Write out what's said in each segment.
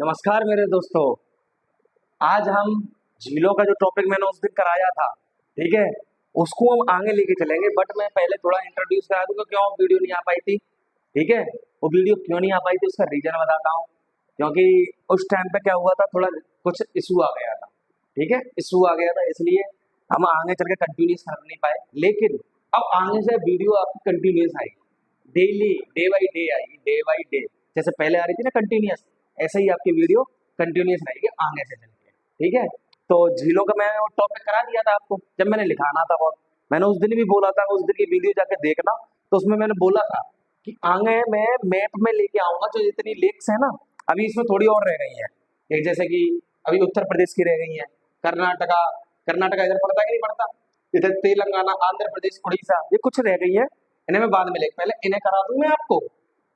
नमस्कार मेरे दोस्तों। आज हम झीलों का जो टॉपिक मैंने उस दिन कराया था, ठीक है, उसको हम आगे लेके चलेंगे। बट मैं पहले थोड़ा इंट्रोड्यूस करा दूंगा क्यों वीडियो नहीं आ पाई थी। ठीक है, वो वीडियो क्यों नहीं आ पाई थी उसका रीजन बताता हूँ। क्योंकि उस टाइम पे क्या हुआ था, थोड़ा कुछ इशू आ गया था। ठीक है, इशू आ गया था, इसलिए हम आगे चल के कंटिन्यूस कर नहीं पाए। लेकिन अब आगे से वीडियो आपकी कंटिन्यूस आएगी, डेली डे बाई डे आएगी, डे बाई डे। जैसे पहले आ रही थी ना कंटिन्यूस, ऐसे ही आपकी वीडियो कंटिन्यूस रहेगी आगे से चल के। ठीक है, तो झीलों का मैं टॉपिक करा दिया था आपको जब मैंने लिखाना था। बहुत मैंने उस दिन भी बोला था, उस दिन की वीडियो जाके देखना। तो उसमें मैंने बोला था कि आगे मैं मैप में लेके आऊंगा जो जितनी लेक्स है ना, अभी इसमें थोड़ी और रह गई है। एक जैसे कि अभी उत्तर प्रदेश की रह गई है, कर्नाटका, कर्नाटका इधर पड़ता है कि नहीं पड़ता, इधर तेलंगाना, आंध्र प्रदेश, उड़ीसा, ये कुछ रह गई है। इन्हें मैं बाद में लेके, पहले इन्हें करा दूं मैं आपको,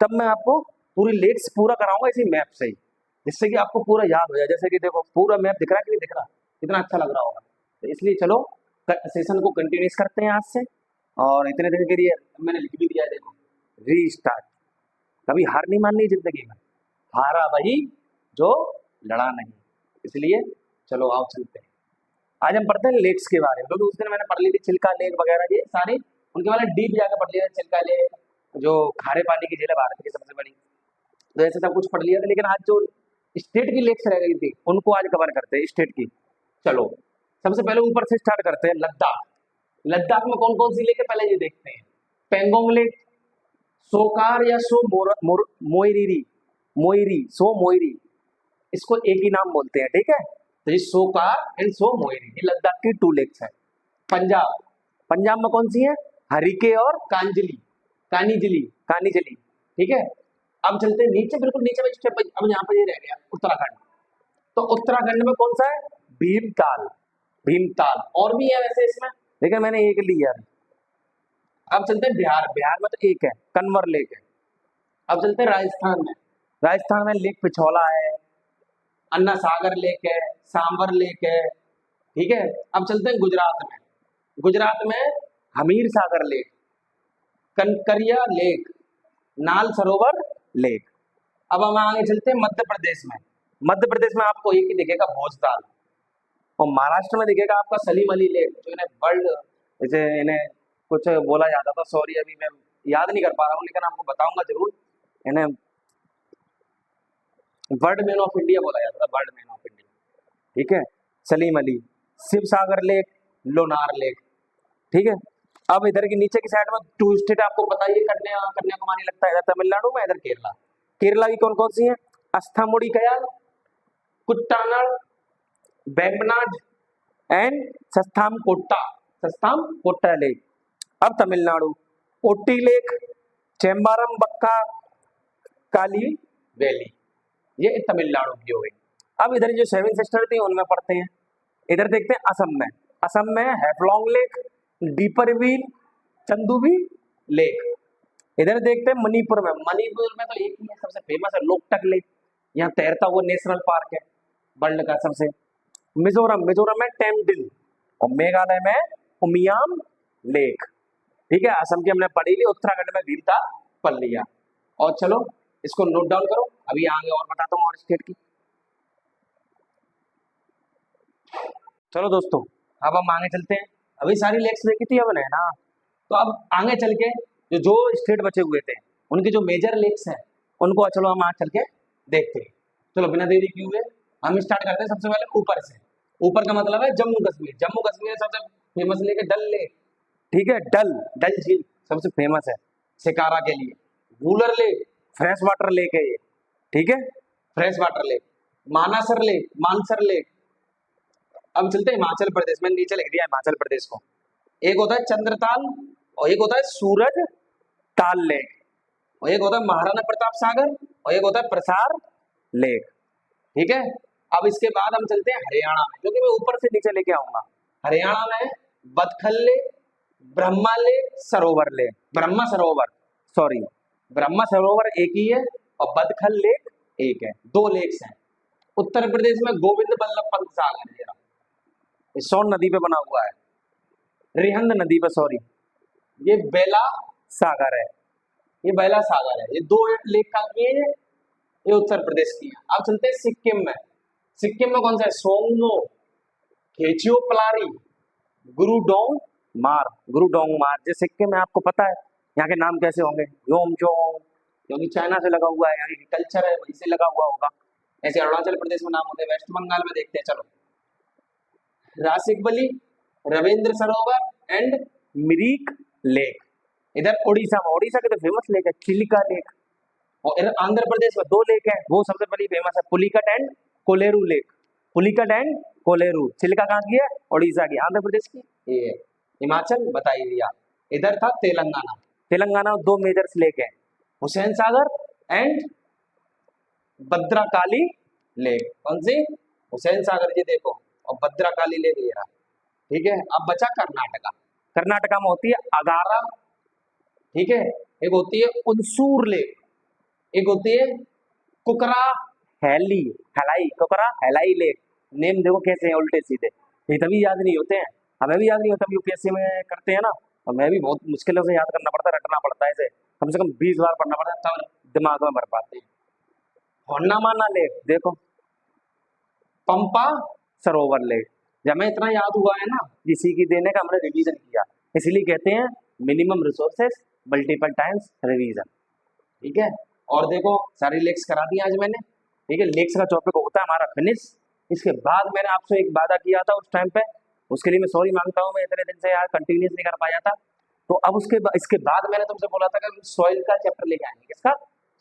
तब मैं आपको पूरी लेक्स पूरा कराऊंगा इसी मैप से ही, जिससे कि आपको पूरा याद हो जाए। जैसे कि देखो पूरा मैप दिख रहा है कि नहीं दिख रहा, कितना अच्छा लग रहा होगा। तो इसलिए चलो सेशन को कंटिन्यूस करते हैं आज से। और इतने दिन के लिए मैंने लिख भी दिया है, देखो, रीस्टार्ट। कभी हार नहीं माननी जिंदगी में, हारा वही जो लड़ा नहीं। इसलिए चलो आओ चलते हैं। आज हम पढ़ते हैं लेक्स के बारे में, क्योंकि उस दिन मैंने पढ़ ली थी चिल्का लेक वगैरह, ये सारी उनके वाले डीप जाकर पढ़ लिया। चिल्का लेक जो खारे पानी की झील है भारत की सबसे बड़ी, तो ऐसे सब कुछ पढ़ लिया था। लेकिन आज जो स्टेट की लेक्स रह गई थी उनको आज कवर करते हैं, स्टेट की। चलो सबसे पहले ऊपर से स्टार्ट करते हैं, लद्दाख। लद्दाख में कौन कौन सी लेक है पहले ये देखते हैं। पेंगोंग लेक, सोकार या सो मोइरी, मोइरी, सो मोइरी, इसको एक ही नाम बोलते हैं। ठीक है, तो ये सोकार एंड सो मोइरी, ये लद्दाख की टू लेक्स है। पंजाब, पंजाब में कौन सी है, हरिके और कांजली, कानीजली, कानीजली। ठीक है, अब चलते हैं नीचे, बिल्कुल नीचे में स्टेप। अब यहाँ पर ये रह गया उत्तराखंड। तो उत्तराखंड में कौन सा है, भीमताल, भीमताल। और भी है वैसे इसमें, लेकिन मैंने एक लिया। अब चलते हैं बिहार, बिहार में तो एक है, कन्वर लेक है। अब चलते हैं राजस्थान में, राजस्थान में लेक पिछौला है, अन्ना सागर लेक है, सांबर लेक है। ठीक है, अब चलते हैं गुजरात में, गुजरात में हमीर सागर लेक, कनकरिया लेक, नाल सरोवर लेक। अब हम आगे चलते हैं मध्य प्रदेश में, मध्य प्रदेश में आपको एक ही दिखेगा, भोजताल। और महाराष्ट्र में दिखेगा आपका सलीम अली लेक, जो इन्हें वर्ल्ड, जैसे इन्हें कुछ बोला जाता था, सॉरी अभी मैं याद नहीं कर पा रहा हूँ, लेकिन आपको बताऊंगा जरूर। इन्हें वर्ल्ड मैन ऑफ इंडिया बोला जाता था, वर्ल्ड मैन ऑफ इंडिया। ठीक है, सलीम अली, शिव सागर लेक, लोनार लेक। ठीक है, अब इधर की नीचे की साइड में टू स्टेट आपको पता ही है, कन्याकुमारी लगता है, इधर तमिलनाडु में, इधर केरला। केरला की कौन कौन सी है, Ashtamudi Kayal, Kuttanad, Vembanad and Sasthamcotta, Sasthamcotta lake. अब तमिलनाडु, ओटी लेक, चेम्बारम बक्का, काली वैली, ये तमिलनाडु की हो गई। अब इधर जो सेवन सिस्टर थी उनमें पढ़ते हैं। इधर देखते हैं असम में, असम में हैफलॉन्ग लेक, डीपर व्हील, चंदूबी लेक। इधर देखते हैं मणिपुर में, मणिपुर में तो एक ही है सबसे फेमस है, लोकटक लेक, यहाँ तैरता हुआ नेशनल पार्क है वर्ल्ड का सबसे। मिजोरम, मिजोरम में टेमडिल, और मेघालय में उमियाम लेक। ठीक है, असम की हमने पढ़ी ली, उत्तराखंड में भीमताल पढ़ लिया। और चलो इसको नोट डाउन करो, अभी आगे और बताता हूँ और स्टेट की। चलो दोस्तों, अब हम आगे चलते हैं। अभी सारी लेक्स देखी थी हमने ना, तो अब आगे चल के जो जो स्टेट बचे हुए थे उनके जो मेजर लेक्स हैं उनको चलो हम आगे चल के देखते हैं। चलो बिना देरी किए हुए हम स्टार्ट करते हैं सबसे पहले ऊपर से। ऊपर का मतलब है जम्मू कश्मीर, जम्मू कश्मीर सबसे फेमस लेक है डल लेक। ठीक है, डल, डल झील सबसे फेमस है शिकारा के लिए। Wular lake, fresh water lake है ये। ठीक है, fresh water lake. Manasar lake, Mansar lake. अब चलते हैं हिमाचल प्रदेश में, नीचे लिख दिया हिमाचल प्रदेश को। एक होता है चंद्रताल, और एक होता है सूरज ताल लेक, और एक होता है महाराणा प्रताप सागर, और एक होता है प्रसार लेक। ठीक है, अब इसके बाद हम चलते हैं हरियाणा में, क्योंकि मैं ऊपर से नीचे लेके आऊंगा। हरियाणा में बदखल लेक, ब्रह्मा लेक, सरोवर लेक, ब्रह्मा सरोवर, सॉरी, ब्रह्मा सरोवर एक ही है और बदखल लेक एक है, दो लेक्स हैं। उत्तर प्रदेश में गोविंद बल्लभ पंत सागर है, ये सोन नदी पे बना हुआ है, रिहंद नदी पे, सॉरी, ये बेला सागर है, ये बेला सागर है। ये दो लेक का ये ये उत्तर प्रदेश की है। अब चलते हैं सिक्किम में। सिक्किम में कौन सा है? सोंगमो, खेचियोपलारी, गुरुडोंग मार। गुरुडोंग मार। जो सिक्किम में आपको पता है यहाँ के नाम कैसे होंगे? योमचोंग, क्योंकि चाइना से लगा हुआ है, यहाँ की कल्चर है वहीं से लगा हुआ होगा। ऐसे अरुणाचल प्रदेश में नाम होते हैं। वेस्ट बंगाल में देखते हैं, चलो। रासिकबली, रविंद्र सरोवर एंड मिरिक लेक। इधर उड़ीसा में, उड़ीसा के तो फेमस लेक है चिलिका लेक। और इधर आंध्र प्रदेश में दो लेक है, वो सबसे बड़ी फेमस है, Pulicat and Kolleru lake. Pulicat and Kolleru. Chilika कहाँ की है? उड़ीसा की। आंध्र प्रदेश की ये है। हिमाचल बता ही दिया। इधर था तेलंगाना। तेलंगाना में दो मेजर लेक है, हुसैन सागर एंड भद्राकाली लेक। कौन सी? हुसैन सागर जी देखो, और भद्राकाली लेक ये रहा। ठीक है। अब बचा कर्नाटका। कर्नाटका में होती है अगारा, ठीक है, एक होती है उनसूर लेक, एक होती है कुकरा हैली, हलाई, कुकरा हैलाई लेक। नेम देखो कैसे हैं उल्टे सीधे, ये तभी याद नहीं होते हैं। हमें भी याद नहीं होता, यूपीएससी में करते हैं ना, और मैं भी बहुत मुश्किलों से याद करना पड़ता है, रटना पड़ता है, इसे कम से कम 20 बार पढ़ना पड़ता है, तब दिमाग में भर पाते हैं। होन्नामाना लेक देखो, पंपा सरोवर लेक। जब हमें इतना याद हुआ है ना इसी की देने का, हमने रिवीजन किया, इसलिए कहते हैं minimum resources multiple times revision. ठीक है। और देखो सारी लेक्स करा दी आज मैंने। ठीक है, लेक्स का टॉपिक होता है हमारा फिनिश। इसके बाद मैंने आपसे एक वादा किया था उस टाइम पे, उसके लिए मैं सॉरी मांगता हूँ, मैं इतने दिन से यार कंटिन्यूस नहीं कर पाया था। तो अब इसके बाद मैंने तुमसे बोला था कि सॉइल का चैप्टर लेके आएंगे। किसका?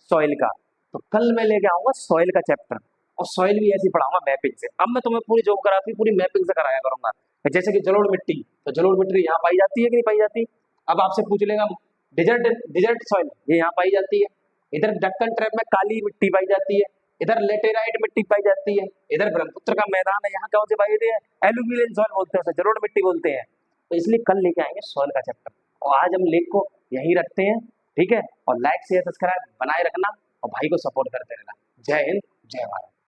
सॉइल का। तो कल मैं लेके आऊंगा सॉइल का चैप्टर, और सॉइल भी ऐसी पढ़ाऊंगा मैपिंग से। अब मैं तुम्हें पूरी ज्योग्राफी पूरी मैपिंग से कराया करूंगा। जैसे कि जलोढ़ मिट्टी, तो जलोढ़ मिट्टी यहाँ पाई जाती है कि नहीं पाई जाती? अब आपसे पूछ लेगा डिजर्ट डिजर्ट सॉइल, ये यहाँ पाई जाती है। इधर दक्कन ट्रैप में काली मिट्टी पाई जाती है, इधर लेटेराइट मिट्टी पाई जाती है, इधर ब्रह्मपुत्र का मैदान है, यहाँ कौन से पाई जाती है? एलुवियल सॉइल बोलते हैं, जलोढ़ मिट्टी बोलते हैं। तो इसलिए कल लेके आएंगे सॉइल का चैप्टर, और आज हम लेख को यहीं रखते हैं। ठीक है, और लाइक शेयर सब्सक्राइब बनाए रखना, और भाई को सपोर्ट करते रहना। जय हिंद, जय भारत।